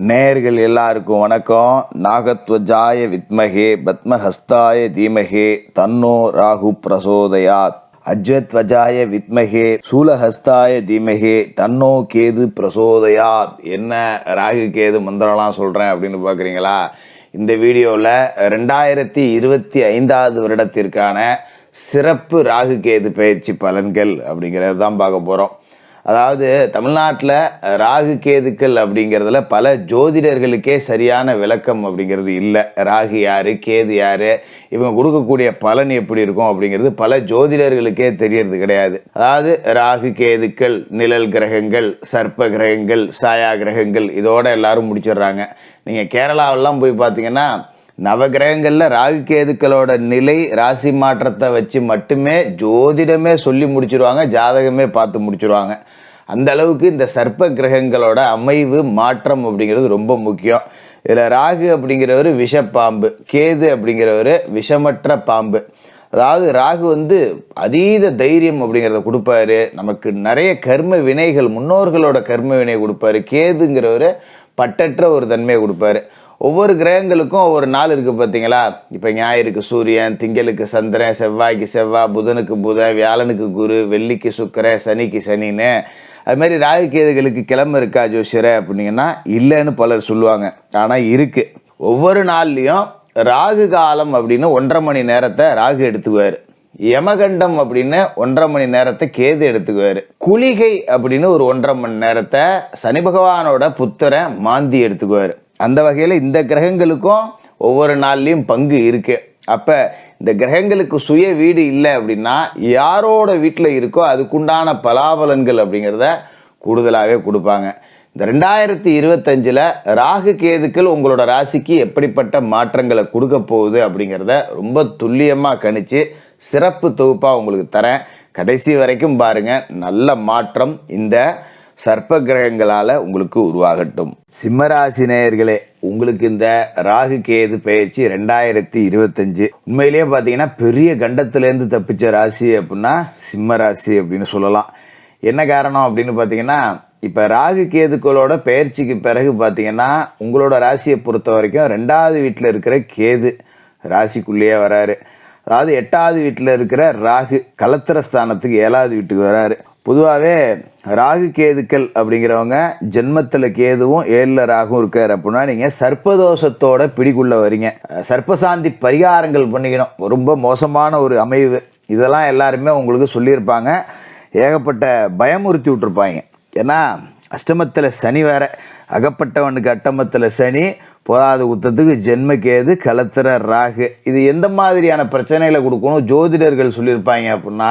நேயர்கள் எல்லாருக்கும் வணக்கம். நாகத்வஜாய வித்மகே பத்மஹஸ்தாய தீமகே தன்னோ ராகு பிரசோதயாத். அஜ்வத்வஜாய வித்மகே சூலஹஸ்தாய தீமகே தன்னோ கேது பிரசோதயாத். என்ன ராகு கேது மந்திரம்லாம் சொல்கிறேன் அப்படின்னு பார்க்குறீங்களா? இந்த வீடியோவில் 2025 வருடத்திற்கான சிறப்பு ராகு கேது பயிற்சி பலன்கள் அப்படிங்கிறது தான் பார்க்க போகிறோம். அதாவது தமிழ்நாட்டில் ராகு கேதுக்கள் அப்படிங்கிறதுல பல ஜோதிடர்களுக்கே சரியான விளக்கம் அப்படிங்கிறது இல்லை. ராகு யார், கேது யார், இவங்க கொடுக்கக்கூடிய பலன் எப்படி இருக்கும் அப்படிங்கிறது பல ஜோதிடர்களுக்கே தெரியறது கிடையாது. அதாவது ராகு கேதுக்கள், நிழல் கிரகங்கள், சர்ப்ப கிரகங்கள், சாயா கிரகங்கள் இதோட எல்லாரும் முடிச்சிடுறாங்க. நீங்கள் கேரளாவெல்லாம் போய் பார்த்தீங்கன்னா நவகிரகங்களில் ராகு கேதுக்களோட நிலை, ராசி மாற்றத்தை வச்சு மட்டுமே ஜோதிடமே சொல்லி முடிச்சிடுவாங்க, ஜாதகமே பார்த்து முடிச்சிடுவாங்க. அந்த அளவுக்கு இந்த சர்ப்ப கிரகங்களோட அமைவு மாற்றம் அப்படிங்கிறது ரொம்ப முக்கியம். இதில் ராகு அப்படிங்கிறவர் விஷப்பாம்பு, கேது அப்படிங்கிறவர் விஷமற்ற பாம்பு. அதாவது ராகு அதீத தைரியம் அப்படிங்கிறத கொடுப்பாரு, நமக்கு நிறைய கர்ம வினைகள், முன்னோர்களோட கர்ம வினை கொடுப்பாரு. கேதுங்கிறவர் பட்டற்ற ஒரு தன்மையை கொடுப்பாரு. ஒவ்வொரு கிரகங்களுக்கும் ஒவ்வொரு நாள் இருக்குது பார்த்தீங்களா? இப்போ ஞாயிறுக்கு சூரியன், திங்களுக்கு சந்திரன், செவ்வாய்க்கு செவ்வாய், புதனுக்கு புதன், வியாழனுக்கு குரு, வெள்ளிக்கு சுக்கிரன், சனிக்கு சனின்னு. அது மாதிரி ராகு கேதுகளுக்கு கிழமை இருக்கா ஜோசியரை அப்படிங்கன்னா இல்லைன்னு பலர் சொல்லுவாங்க. ஆனால் இருக்குது. ஒவ்வொரு நாள்லேயும் ராகு காலம் அப்படின்னு 1.5 மணி நேரத்தை ராகு எடுத்துக்குவார். யமகண்டம் அப்படின்னு 1.5 மணி நேரத்தை கேது எடுத்துக்குவார். குளிகை அப்படின்னு ஒரு 1.5 மணி நேரத்தை சனி பகவானோட புத்திரன் மாந்தி எடுத்துக்குவார். அந்த வகையில் இந்த கிரகங்களுக்கும் ஒவ்வொரு நாள்லேயும் பங்கு இருக்குது. அப்போ இந்த கிரகங்களுக்கு சுய வீடு இல்லை அப்படின்னா யாரோட வீட்டில் இருக்கோ அதுக்குண்டான பலாபலன்கள் அப்படிங்கிறத கூடுதலாகவே கொடுப்பாங்க. இந்த 2025 ராகு கேதுக்கள் உங்களோட ராசிக்கு எப்படிப்பட்ட மாற்றங்களை கொடுக்க போகுது அப்படிங்கிறத ரொம்ப துல்லியமாக கணிச்சு சிறப்பு தொகுப்பாக உங்களுக்கு தரேன். கடைசி வரைக்கும் பாருங்கள். நல்ல மாற்றம் இந்த சர்ப்ப கிரகங்களால் உங்களுக்கு உருவாகட்டும். சிம்மராசி நேயர்களே, உங்களுக்கு இந்த ராகு கேது பயிற்சி 2025 உண்மையிலேயே பார்த்தீங்கன்னா பெரிய கண்டத்திலேருந்து தப்பிச்ச ராசி அப்படின்னா சிம்ம ராசி அப்படின்னு சொல்லலாம். என்ன காரணம் அப்படின்னு பார்த்தீங்கன்னா, இப்போ ராகு கேதுக்களோட பயிற்சிக்கு பிறகு பார்த்தீங்கன்னா உங்களோட ராசியை பொறுத்த வரைக்கும் 2வது வீட்டில் இருக்கிற கேது ராசிக்குள்ளேயே வராரு. அதாவது 8வது வீட்டில் இருக்கிற ராகு கலத்திர ஸ்தானத்துக்கு 7வது வீட்டுக்கு வராரு. பொதுவாகவே ராகு கேதுக்கள் அப்படிங்கிறவங்க ஜென்மத்தில் கேதுவும் 7ல் ராகும் இருக்கார் அப்படின்னா நீங்கள் சர்ப்பதோஷத்தோட பிடிக்குள்ள வரீங்க. சர்ப்பசாந்தி பரிகாரங்கள் பண்ணிக்கணும். ரொம்ப மோசமான ஒரு அமைவு. இதெல்லாம் எல்லாருமே உங்களுக்கு சொல்லியிருப்பாங்க. ஏகப்பட்ட பயமுறுத்தி விட்டுருப்பாங்க. ஏன்னா அஷ்டமத்தில் சனி வேற, அகப்பட்டவனுக்கு அட்டமத்தில் சனி, போதாத குத்தத்துக்கு ஜென்ம கேது, கலத்திர ராகு. இது எந்த மாதிரியான பிரச்சனைகளை கொடுக்கணும் ஜோதிடர்கள் சொல்லியிருப்பாங்க அப்படின்னா,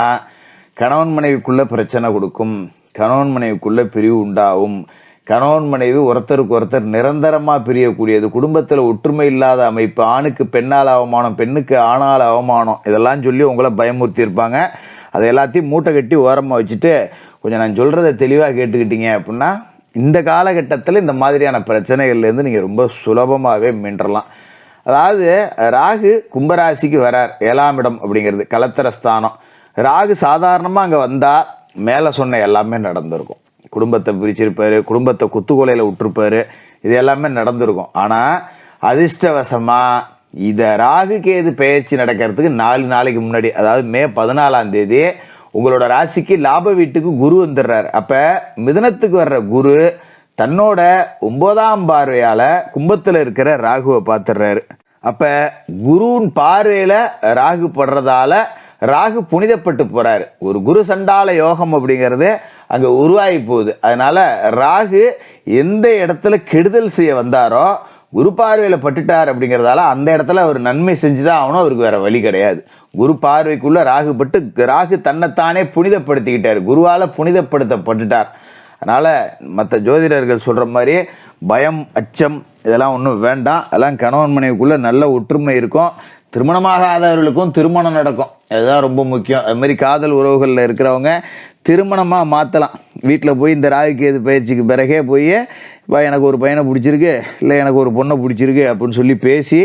கணவன் மனைவிக்குள்ளே பிரச்சனை கொடுக்கும், கணவன் மனைவிக்குள்ளே பிரிவு உண்டாகும், கணவன் மனைவி ஒருத்தருக்கு ஒருத்தர் நிரந்தரமாக பிரியக்கூடியது, குடும்பத்தில் ஒற்றுமை இல்லாத அமைப்பு, ஆணுக்கு பெண்ணால் அவமானம், பெண்ணுக்கு ஆணால் அவமானம், இதெல்லாம் சொல்லி உங்களை பயமுறுத்தியிருப்பாங்க. அதை எல்லாத்தையும் மூட்டை கட்டி ஓரமாக வச்சுட்டு கொஞ்சம் நான் சொல்கிறத தெளிவாக கேட்டுக்கிட்டீங்க அப்படின்னா இந்த காலகட்டத்தில் இந்த மாதிரியான பிரச்சனைகள்லேருந்து நீங்கள் ரொம்ப சுலபமாகவே மீண்டலாம். அதாவது ராகு கும்பராசிக்கு வரார். 7ஆம் இடம் அப்படிங்கிறது கலத்திர ஸ்தானம். ராகு சாதாரணமாக அங்கே வந்தால் மேலே சொன்ன எல்லாமே நடந்திருக்கும். குடும்பத்தை பிரிச்சிருப்பார், குடும்பத்தை குத்துக்கொலையில் விட்டுருப்பார், இது எல்லாமே நடந்திருக்கும். ஆனால் அதிர்ஷ்டவசமாக இதை ராகு கேது பயிற்சி நடக்கிறதுக்கு 4 நாளைக்கு முன்னாடி, அதாவது மே 14ஆம் தேதி உங்களோட ராசிக்கு லாப வீட்டுக்கு குரு வந்துடுறார். அப்போ மிதுனத்துக்கு வர்ற குரு தன்னோட 9ஆம் பார்வையால் கும்பத்தில் இருக்கிற ராகுவை பார்த்துடுறாரு. அப்போ குருவின் பார்வையில் ராகு படுறதால ராகு புனிதப்பட்டு போகிறாரு. ஒரு குரு சண்டால யோகம் அப்படிங்கிறது அங்கே உருவாகி போகுது. அதனால் ராகு எந்த இடத்துல கெடுதல் செய்ய வந்தாரோ குரு பார்வையில் பட்டுட்டார் அப்படிங்கிறதால அந்த இடத்துல அவர் நன்மை செஞ்சு தான் ஆகணும். அவருக்கு வேறு வழி கிடையாது. குரு பார்வைக்குள்ளே ராகு பட்டு ராகு தன்னைத்தானே புனிதப்படுத்திக்கிட்டார், குருவால் புனிதப்படுத்தப்பட்டுட்டார். அதனால் மற்ற ஜோதிடர்கள் சொல்கிற மாதிரி பயம், அச்சம் இதெல்லாம் ஒன்றும் வேண்டாம். அதெல்லாம் கணவன் மனைவிக்குள்ளே நல்ல ஒற்றுமை இருக்கும். திருமணமாகாதவர்களுக்கும் திருமணம் நடக்கும். அதுதான் ரொம்ப முக்கியம். அது மாதிரி காதல் உறவுகளில் இருக்கிறவங்க திருமணமாக மாற்றலாம். வீட்டில் போய் இந்த ராகு கேது பயிற்சிக்கு பிறகே போய் எனக்கு ஒரு பையனை பிடிச்சிருக்கு, இல்லை எனக்கு ஒரு பொண்ணை பிடிச்சிருக்கு அப்படின்னு சொல்லி பேசி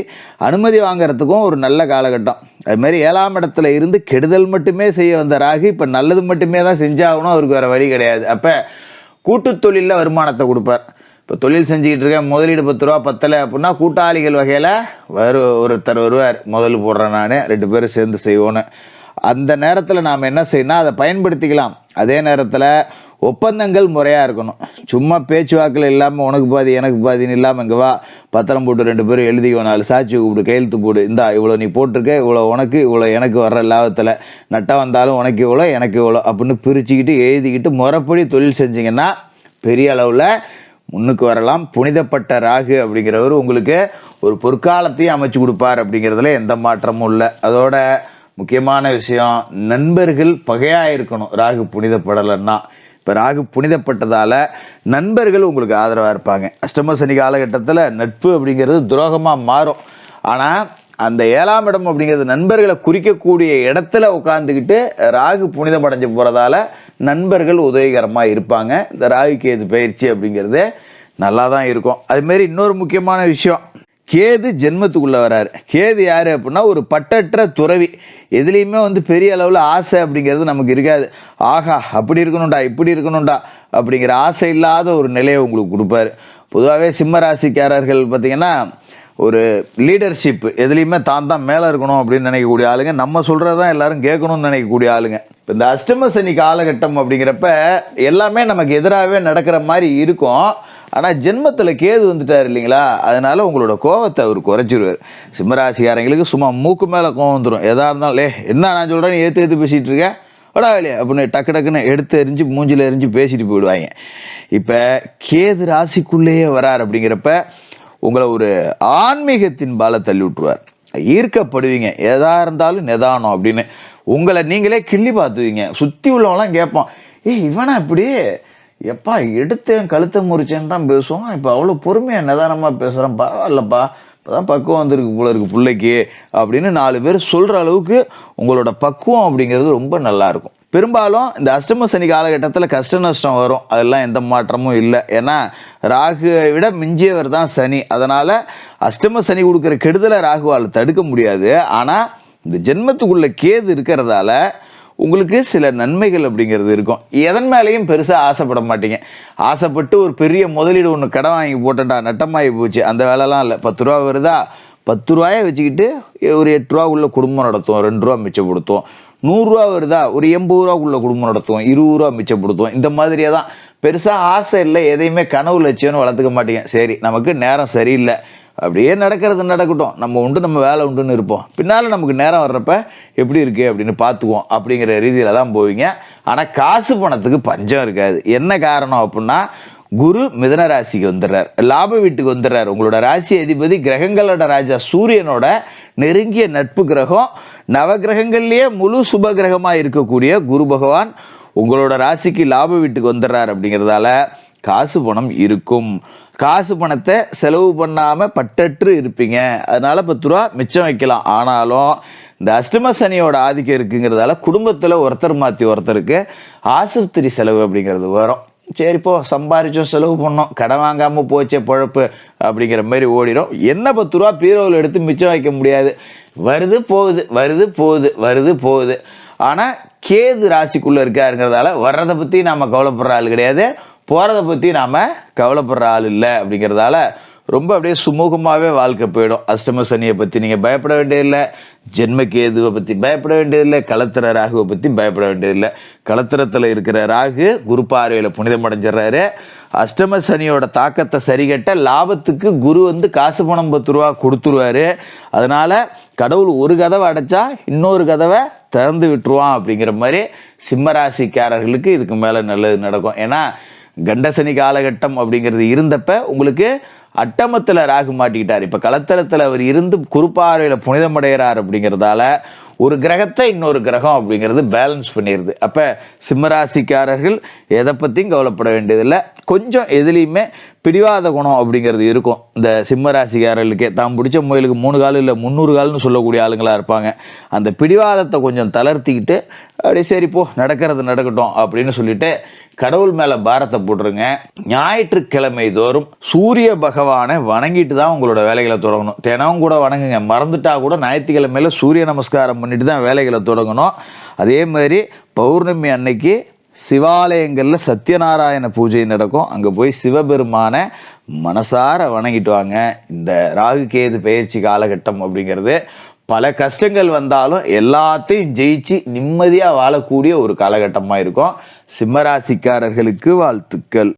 அனுமதி வாங்கிறதுக்கும் ஒரு நல்ல காலகட்டம். அதுமாதிரி 7ஆம் இடத்துல இருந்து கெடுதல் மட்டுமே செய்ய வந்த ராகு இப்போ நல்லது மட்டுமே தான் செஞ்சாகணும். அவருக்கு வேறு வழி கிடையாது. அப்போ கூட்டு தொழிலில் வருமானத்தை கொடுப்பார். இப்போ தொழில் செஞ்சுக்கிட்டு இருக்கேன், முதலீடு 10 ரூபா பத்தலை அப்படின்னா கூட்டாளிகள் வகையில் ஒருத்தர் வருவார், முதல் போடுறேன் நான், 2 பேரும் சேர்ந்து செய்வோன்னு. அந்த நேரத்தில் நாம் என்ன செய்யணும், அதை பயன்படுத்திக்கலாம். அதே நேரத்தில் ஒப்பந்தங்கள் முறையாக இருக்கணும். சும்மா பேச்சுவாக்கில் இல்லாமல் உனக்கு பாதி எனக்கு பாதின்னு இல்லாமல் இங்கே வா பத்திரம் போட்டு 2 பேரும் எழுதிக்கோ, 4 சாட்சி கூப்பிடு, கையெழுத்து போடு, இந்தா இவ்வளோ நீ போட்டிருக்க, இவ்வளோ உனக்கு, இவ்வளோ எனக்கு வர்ற லாபத்தில், நட்டா வந்தாலும் உனக்கு இவ்வளோ எனக்கு இவ்வளோ அப்படின்னு பிரிச்சுக்கிட்டு எழுதிக்கிட்டு முறைப்படி தொழில் செஞ்சிங்கன்னா பெரிய அளவில் முன்னுக்கு வரலாம். புனிதப்பட்ட ராகு அப்படிங்கிறவர் உங்களுக்கு ஒரு பொற்காலத்தையும் அமைச்சு கொடுப்பார் அப்படிங்கிறதுல எந்த மாற்றமும் இல்லை. அதோட முக்கியமான விஷயம், நண்பர்கள் பகையாக இருக்கணும் ராகு புனிதப்படலைன்னா. இப்போ ராகு புனிதப்பட்டதால் நண்பர்கள் உங்களுக்கு ஆதரவாக இருப்பாங்க. அஷ்டம சனி காலகட்டத்தில் நட்பு அப்படிங்கிறது துரோகமாக மாறும். ஆனால் அந்த 7ஆம் இடம் அப்படிங்கிறது நண்பர்களை குறிக்கக்கூடிய இடத்துல உட்காந்துக்கிட்டு ராகு புனிதமடைஞ்சு போகிறதால நண்பர்கள் உதவிகரமாக இருப்பாங்க. இந்த ராகு கேது பயிற்சி அப்படிங்கிறது நல்லா தான் இருக்கும். அதுமாரி இன்னொரு முக்கியமான விஷயம், கேது ஜென்மத்துக்குள்ளே வராரு. கேது யார் அப்படின்னா ஒரு பட்டற்ற துறவி. எதுலேயுமே பெரிய அளவில் ஆசை அப்படிங்கிறது நமக்கு இருக்காது. ஆகா அப்படி இருக்கணும்டா இப்படி இருக்கணும்டா அப்படிங்கிற ஆசை இல்லாத ஒரு நிலையை உங்களுக்கு கொடுப்பாரு. பொதுவாகவே சிம்ம ராசிக்காரர்கள் பார்த்திங்கன்னா ஒரு லீடர்ஷிப், எதுலேயுமே தான் மேலே இருக்கணும் அப்படின்னு நினைக்கக்கூடிய ஆளுங்க, நம்ம சொல்கிறதான் எல்லாரும் கேட்கணும்னு நினைக்கக்கூடிய ஆளுங்க. இப்போ இந்த அஷ்டம சனி காலகட்டம் அப்படிங்கிறப்ப எல்லாமே நமக்கு எதிராகவே நடக்கிற மாதிரி இருக்கும். ஆனால் ஜென்மத்தில் கேது வந்துட்டார் இல்லைங்களா, அதனால் உங்களோட கோவத்தை அவர் குறைச்சிடுவார். சிம்மராசிக்காரங்களுக்கு சும்மா மூக்கு மேலே கோவம் வந்துடும். எதாக இருந்தாலும் என்ன நான் சொல்கிறேன்னு ஏற்று பேசிகிட்டு இருக்கேன் வடா வேலையே அப்படின்னு டக்குன்னு எடுத்து எரிஞ்சு மூஞ்சில் எரிஞ்சு பேசிட்டு போயிடுவாங்க. இப்போ கேது ராசிக்குள்ளேயே வரார் அப்படிங்கிறப்ப உங்களை ஒரு ஆன்மீகத்தின் பாலை தள்ளி விட்டுருவார். ஈர்க்கப்படுவீங்க, எதாக இருந்தாலும் நிதானம் அப்படின்னு உங்களை நீங்களே கிள்ளி பார்த்துவீங்க. சுற்றி உள்ளவங்களாம் கேட்போம், இவனா இப்படி எப்பா எடுத்தேன் கழுத்தை முறிச்சேன்னு தான் பேசுவோம், இப்போ அவ்வளோ பொறுமையாக நிதானமாக பேசுகிறேன், பரவாயில்லப்பா இப்போ தான் பக்குவம் வந்திருக்கு போல இருக்கு பிள்ளைக்கு அப்படின்னு 4 பேர் சொல்கிற அளவுக்கு உங்களோட பக்குவம் அப்படிங்கிறது ரொம்ப நல்லாயிருக்கும். பெரும்பாலும் இந்த அஷ்டம சனி காலகட்டத்தில் கஷ்ட நஷ்டம் வரும், அதெல்லாம் எந்த மாற்றமும் இல்லை. ஏன்னா ராகுவை விட மிஞ்சியவர் தான் சனி. அதனால் அஷ்டம சனி கொடுக்குற கெடுதலை ராகுவால் தடுக்க முடியாது. ஆனால் இந்த ஜென்மத்துக்குள்ள கேது இருக்கிறதால உங்களுக்கு சில நன்மைகள் அப்படிங்கிறது இருக்கும். எதன் மேலேயும் பெருசாக ஆசைப்பட மாட்டீங்க. ஆசைப்பட்டு ஒரு பெரிய முதலீடு ஒன்று கடன் வாங்கி போட்டேன்டா நட்டமாகி போச்சு, அந்த வேலைலாம் இல்லை. 10 ரூபா வருதா, 10 ரூபாயை வச்சுக்கிட்டு ஒரு 8 ரூபாக்குள்ள குடும்பம் நடத்துவோம், 2 ரூபா மிச்சப்படுத்துவோம். 100 ரூபா வருதா, ஒரு 80 ரூபாக்குள்ள குடும்பம் நடத்துவோம், 20 ரூபா மிச்சப்படுத்துவோம். இந்த மாதிரியே தான், பெருசாக ஆசை இல்லை, எதையுமே கனவு லட்சியம்னு வளர்த்துக்க மாட்டீங்க. சரி நமக்கு நேரம் சரியில்லை, அப்படியே நடக்கிறது நடக்கட்டும், நம்ம உண்டு நம்ம வேலை உண்டுன்னு இருப்போம், பின்னால் நமக்கு நேரம் வர்றப்ப எப்படி இருக்குது அப்படின்னு பார்த்துக்குவோம் அப்படிங்கிற ரீதியில் தான் போவீங்க. ஆனால் காசு பணத்துக்கு பஞ்சம் இருக்காது. என்ன காரணம் அப்படின்னா, குரு மிதன ராசிக்கு வந்துடுறார், லாப வீட்டுக்கு வந்துடுறார். உங்களோட ராசி அதிபதி கிரகங்களோட ராஜா சூரியனோட நெருங்கிய நட்பு கிரகம், நவகிரகங்கள்லேயே முழு சுப கிரகமாக இருக்கக்கூடிய குரு பகவான் உங்களோட ராசிக்கு லாப வீட்டுக்கு வந்துடுறார். அப்படிங்கிறதால காசு பணம் இருக்கும். காசு பணத்தை செலவு பண்ணாமல் பட்டற்று இருப்பீங்க. அதனால் 10 ரூபா மிச்சம் வைக்கலாம். ஆனாலும் இந்த அஷ்டம சனியோட ஆதிக்கம் இருக்குங்கிறதால குடும்பத்தில் ஒருத்தர் மாற்றி ஒருத்தருக்கு ஆஸ்பத்திரி செலவு அப்படிங்கிறது வரும். சரிப்போ சம்பாரிச்சோம் செலவு பண்ணோம், கடன் வாங்காமல் போச்சே பொழப்பு அப்படிங்கிற மாதிரி ஓடிடும். என்ன 10 ரூபா பீரோவில் எடுத்து மிச்சம் வைக்க முடியாது. வருது போகுது வருது போகுது வருது போகுது. ஆனால் கேது ராசிக்குள்ளே இருக்காருங்கிறதால வர்றதை பற்றி நாம் கவலைப்படுற ஆள் கிடையாது, போகிறத பற்றி நாம் கவலைப்படுற ஆள் இல்லை. அப்படிங்கிறதால ரொம்ப அப்படியே சுமூகமாகவே வாழ்க்கை போயிடும். அஷ்டம சனியை பற்றி நீங்கள் பயப்பட வேண்டியதில்லை, ஜென்ம கேதுவை பற்றி பயப்பட வேண்டியதில்லை, களத்திர ராகுவை பற்றி பயப்பட வேண்டியதில்லை. களத்திரத்தில் இருக்கிற ராகு குரு பார்வையில் புனிதம் அடைஞ்சிடறாரு. அஷ்டம சனியோட தாக்கத்தை சரிகட்ட லாபத்துக்கு குரு காசு பணம் 10 ரூபா கொடுத்துருவாரு. அதனால் கடவுள் ஒரு கதவை அடைச்சா இன்னொரு கதவை திறந்து விட்டுருவான். அப்படிங்கிற மாதிரி சிம்மராசிக்காரர்களுக்கு இதுக்கு மேலே நல்லது நடக்கும். ஏன்னா கண்டசனி காலகட்டம் அப்படிங்கிறது இருந்தப்ப உங்களுக்கு அட்டமத்தில் ராகு மாட்டிக்கிட்டார். இப்போ களத்தலத்தில் அவர் இருந்து குறுப்பாறையில் புனிதமடைகிறார். அப்படிங்கிறதால ஒரு கிரகத்தை இன்னொரு கிரகம் அப்படிங்கிறது பேலன்ஸ் பண்ணிடுது. அப்போ சிம்மராசிக்காரர்கள் எதை பற்றியும் கவலைப்பட வேண்டியதில்லை. கொஞ்சம் எதுலேயுமே பிடிவாத குணம் அப்படிங்கிறது இருக்கும். இந்த சிம்மராசிக்காரர்களுக்கே தான் பிடிச்ச முயலுக்கு 3 கால் இல்லை 300 கால்னு சொல்லக்கூடிய ஆளுங்களாக இருப்பாங்க. அந்த பிடிவாதத்தை கொஞ்சம் தளர்த்திக்கிட்டு அப்படியே சரிப்போ நடக்கிறது நடக்கட்டும் அப்படின்னு சொல்லிட்டு கடவுள் மேலே பாரத்தை போட்டுருங்க. ஞாயிற்றுக்கிழமை தோறும் சூரிய பகவானை வணங்கிட்டு தான் உங்களோட வேலைகளை தொடங்கணும். தினமும் கூட வணங்குங்க, மறந்துட்டா கூட ஞாயிற்றுக்கிழமையில் சூரிய நமஸ்காரம் பண்ணிட்டு தான் வேலைகளை தொடங்கணும். அதே மாதிரி பௌர்ணமி அன்னைக்கு சிவாலயங்களில் சத்யநாராயண பூஜை நடக்கும். அங்கே போய் சிவபெருமான மனசார வணங்கிட்டு வாங்க. இந்த ராகு கேது பெயர்ச்சி காலகட்டம் அப்படிங்கிறது பல கஷ்டங்கள் வந்தாலும் எல்லாத்தையும் ஜெயிச்சு நிம்மதியாக வாழக்கூடிய ஒரு காலகட்டமாக இருக்கும். சிம்மராசிக்காரர்களுக்கு வாழ்த்துக்கள்.